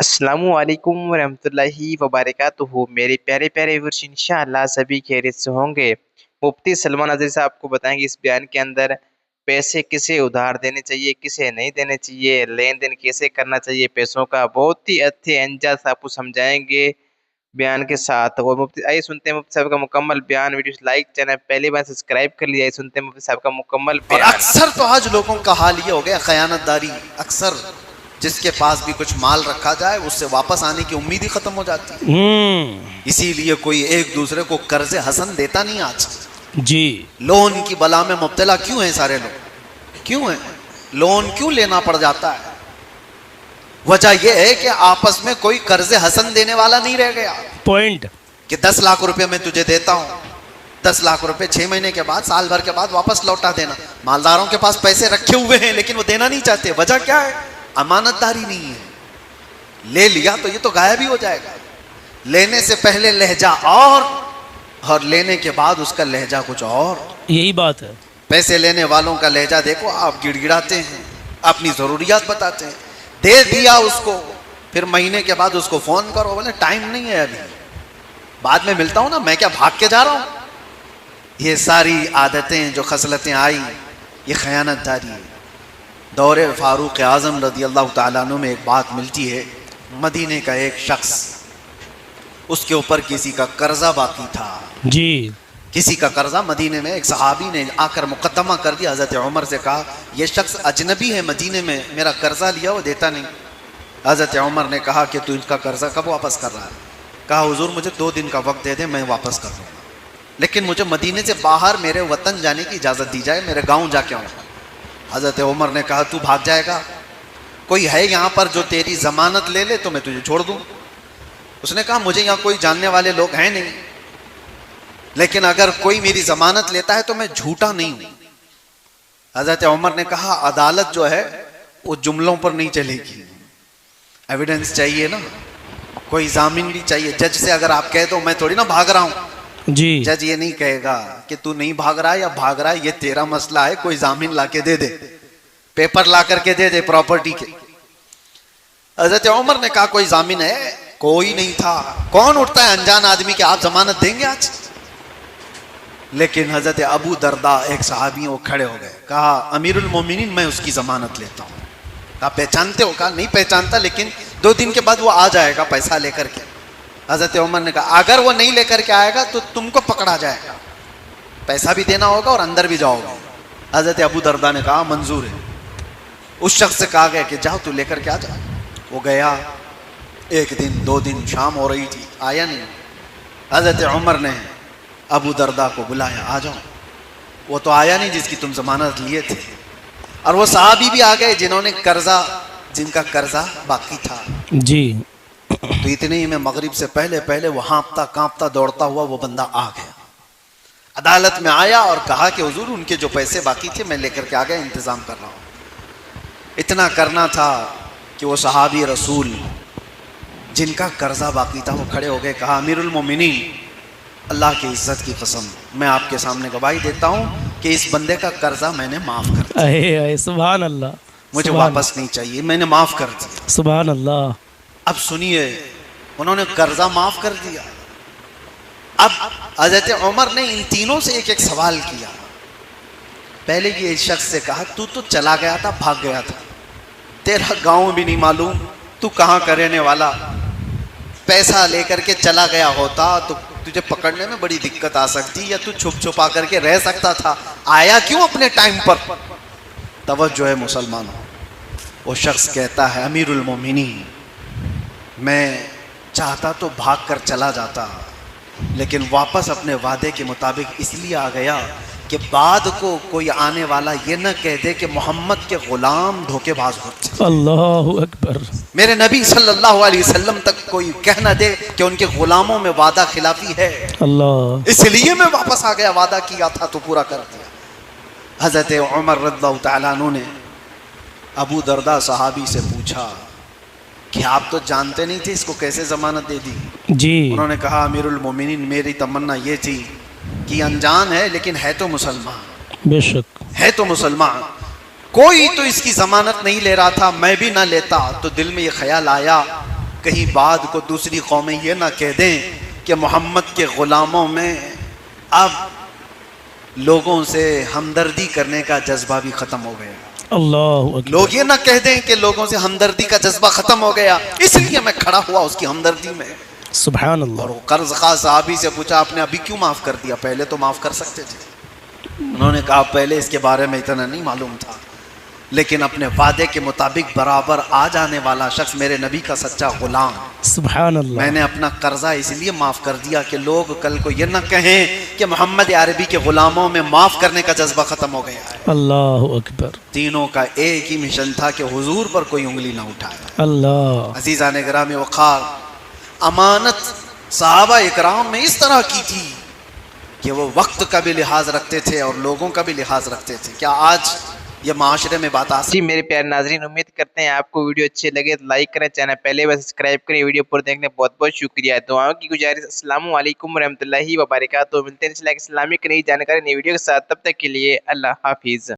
अस्सलामुअलैकुम वरहमतुल्लाहि वबरकातुहू। मेरे प्यारे प्यारे व्यूअर्स, इंशाअल्लाह सभी खैरियत से होंगे। मुफ्ती सलमान अज़हरी साहब आपको बताएंगे इस बयान के अंदर पैसे किसे उधार देने चाहिए, किसे नहीं देने चाहिए, लेन देन कैसे करना चाहिए पैसों का। बहुत ही अच्छे अंदाज से आपको समझाएंगे बयान के साथ। और मुफ्ती आइए सुनते हैं मुफ्ती साहब का मुकम्मल बयान। वीडियो लाइक, चैनल पहली बार सब्सक्राइब कर लिया। सुनते हैं मुफ्ती साहब का मुकम्मल और बयान। अक्सर तो आज लोगों का हाल ये हो गया खयानतदारी। अक्सर जिसके पास भी कुछ माल रखा जाए उससे वापस आने की उम्मीद ही खत्म हो जाती है। इसीलिए कोई एक दूसरे को कर्जे हसन देता नहीं आज जी। लोन की बला में मुब्तला क्यों है सारे लोग? क्यों है? लोन क्यों लेना पड़ जाता है? वजह यह है कि आपस में कोई कर्जे हसन देने वाला नहीं रह गया। पॉइंट कि 10 लाख रुपए मैं तुझे देता हूं, 10 लाख रुपए 6 महीने के बाद, साल भर के बाद वापस लौटा देना। मालदारों के पास पैसे रखे हुए हैं लेकिन वो देना नहीं चाहते। वजह क्या है? अमानतदारी नहीं है। ले लिया तो ये तो गायब ही हो जाएगा। लेने से पहले लहजा और लेने के बाद उसका लहजा कुछ और। यही बात है। पैसे लेने वालों का लहजा देखो, आप गिड़गिड़ाते हैं, अपनी जरूरियात बताते हैं, दे दिया उसको, फिर महीने के बाद उसको फोन करो, बोले टाइम नहीं है अभी, बाद में मिलता हूं ना, मैं क्या भाग के जा रहा हूं। ये सारी आदतें जो खसलतें आई, ये खयानतदारी है। दौरे फारूक आज़म रज़ी अल्लाह तआला अन्हु में एक बात मिलती है। मदीने का एक शख्स, उसके ऊपर किसी का कर्जा बाकी था जी। किसी का कर्जा। मदीने में एक सहाबी ने आकर मुकदमा कर दिया, हज़रत उमर से कहा यह शख्स अजनबी है मदीने में, मेरा कर्जा लिया वो देता नहीं। हज़रत उमर ने कहा कि तू इसका कर्जा कब वापस कर रहा है? कहा हुजूर मुझे 2 दिन का वक्त दे दे, मैं वापस कर दूँगा, लेकिन मुझे मदीने से बाहर मेरे वतन जाने की इजाज़त दी जाए, मेरे गाँव जाके आऊँ। हज़रत उमर ने कहा तू भाग जाएगा? कोई है यहाँ पर जो तेरी ज़मानत ले ले तो मैं तुझे छोड़ दूँ। उसने कहा मुझे यहाँ कोई जानने वाले लोग हैं नहीं, लेकिन अगर कोई मेरी ज़मानत लेता है तो मैं झूठा नहीं हूँ। हज़रत उमर ने कहा अदालत जो है वो जुमलों पर नहीं चलेगी, एविडेंस चाहिए ना, कोई जामीन भी चाहिए। जज से अगर आप कह दो मैं थोड़ी ना भाग रहा हूँ, जी। जज ये नहीं कहेगा कि तू नहीं भाग रहा है या भाग रहा है, ये तेरा मसला है, कोई जामीन ला के दे दे, पेपर ला करके दे दे प्रॉपर्टी के। हज़रत उमर ने कहा कोई जामीन है? कोई नहीं था। कौन उठता है अनजान आदमी के आप जमानत देंगे आज? लेकिन हज़रत अबू दरदा एक सहाबी, वो खड़े हो गए, कहा अमीरुल मोमिनीन मैं उसकी जमानत लेता हूँ। कहा पहचानते हो? कहा नहीं पहचानता, लेकिन 2 दिन के बाद वो आ जाएगा पैसा लेकर के। हज़रत उमर ने कहा अगर वो नहीं लेकर के आएगा तो तुमको पकड़ा जाएगा, पैसा भी देना होगा और अंदर भी जाओगे। हज़रत अबू दरदा ने कहा मंजूर है। उस शख्स से कहा गया कि जाओ तू लेकर के आ जा। वो गया, 1 दिन 2 दिन, शाम हो रही थी, आया नहीं। हज़रत उमर ने अबू दरदा को बुलाया, आ जाओ। वो तो आया नहीं जिसकी तुम जमानत लिए थे। और वो सहाबी भी आ गए जिनका कर्जा बाकी था जी। तो इतने ही में मगरिब से पहले पहले वो हाँपता कांपता दौड़ता हुआ वो बंदा आ गया, अदालत में आया और कहा कि हुजूर उनके जो पैसे बाकी थे मैं लेकर के आ गया, इंतजाम कर रहा हूँ। इतना करना था कि वो सहाबी रसूल जिनका कर्जा बाकी था वो खड़े हो गए, कहा अमीरुल मोमिनीन अल्लाह की इज्जत की कसम मैं आपके सामने गवाही देता हूँ कि इस बंदे का कर्जा मैंने माफ कर दिया। अहे सुभान अल्लाह, मुझे वापस नहीं चाहिए, मैंने माफ कर दिया। सुभान अल्लाह। अब सुनिए, उन्होंने कर्जा माफ कर दिया। अब हज़रत उमर ने इन तीनों से एक एक सवाल किया। पहले ये इस शख्स से कहा तू तो चला गया था, भाग गया था, तेरा गांव भी नहीं मालूम, तू कहाँ का रहने वाला, पैसा लेकर के चला गया होता तो तुझे पकड़ने में बड़ी दिक्कत आ सकती, या तू छुप छुपा करके रह सकता था, आया क्यों अपने टाइम पर? तवज्जो है मुसलमानों। वो शख्स कहता है अमीरुल मोमिनीन मैं चाहता तो भाग कर चला जाता, लेकिन वापस अपने वादे के मुताबिक इसलिए आ गया कि बाद को कोई आने वाला ये न कह दे कि मोहम्मद के गुलाम धोखेबाज होते। अल्लाहु अकबर। मेरे नबी सल्लल्लाहु अलैहि वसल्लम तक कोई कह न दे कि उनके गुलामों में वादा खिलाफी है। अल्लाह। इसलिए मैं वापस आ गया, वादा किया था तो पूरा कर दिया। हज़रत उमर रज़ियल्लाहु तआला अन्हु ने अबू दरदा सहाबी से पूछा कि आप तो जानते नहीं थे, इसको कैसे जमानत दे दी? जी। उन्होंने कहा अमीरुल मोमिनीन मेरी तमन्ना ये थी कि अनजान है लेकिन है तो मुसलमान, बेशक है तो मुसलमान, कोई तो इसकी जमानत नहीं ले रहा था, मैं भी ना लेता तो दिल में ये ख्याल आया कहीं बाद को दूसरी कौमें ये ना कह दें कि मोहम्मद के ग़ुलामों में अब लोगों से हमदर्दी करने का जज्बा भी ख़त्म हो गया। अल्लाह अकबर। लोग ये ना कह दें कि लोगों से हमदर्दी का जज्बा ख़त्म हो गया, इसलिए मैं खड़ा हुआ उसकी हमदर्दी में। सुभान अल्लाह। और वो कर्ज खा साहबी से पूछा, आपने अभी क्यों माफ़ कर दिया, पहले तो माफ़ कर सकते थे। उन्होंने कहा, पहले इसके बारे में इतना नहीं मालूम था, लेकिन अपने वादे के मुताबिक बराबर आ जाने वाला शख्स मेरे नबी का सच्चा गुलाम, सुभान अल्लाह। मैंने अपना कर्जा इसलिए माफ़ कर दिया कि लोग कल को ये ना कहें कि मोहम्मद अरबी के ग़ुलामों में माफ़ करने का जज्बा ख़त्म हो गया है। अल्लाह अकबर। तीनों का एक ही मिशन था कि हुजूर पर कोई उंगली ना उठाए। अल्लाह। अज़ीज़ान गिरामी वक़ार, अमानत सहाबा इकराम में इस तरह की थी कि वो वक्त का भी लिहाज रखते थे और लोगों का भी लिहाज रखते थे। क्या आज ये माशरे में बात आ सकती? जी मेरे प्यारे नाज़रीन, उम्मीद करते हैं आपको वीडियो अच्छे लगे तो लाइक करें, चैनल पहले बार सब्सक्राइब करें। वीडियो पर देखने बहुत बहुत शुक्रिया। दुआओं की गुजारिश। अस्सलामु अलैकुम रहमतुल्लाहि व बरकातहू। मिलते हैं इस्लामिक नई जानकारी नई वीडियो के साथ, तब तक के लिए अल्लाह हाफिज़।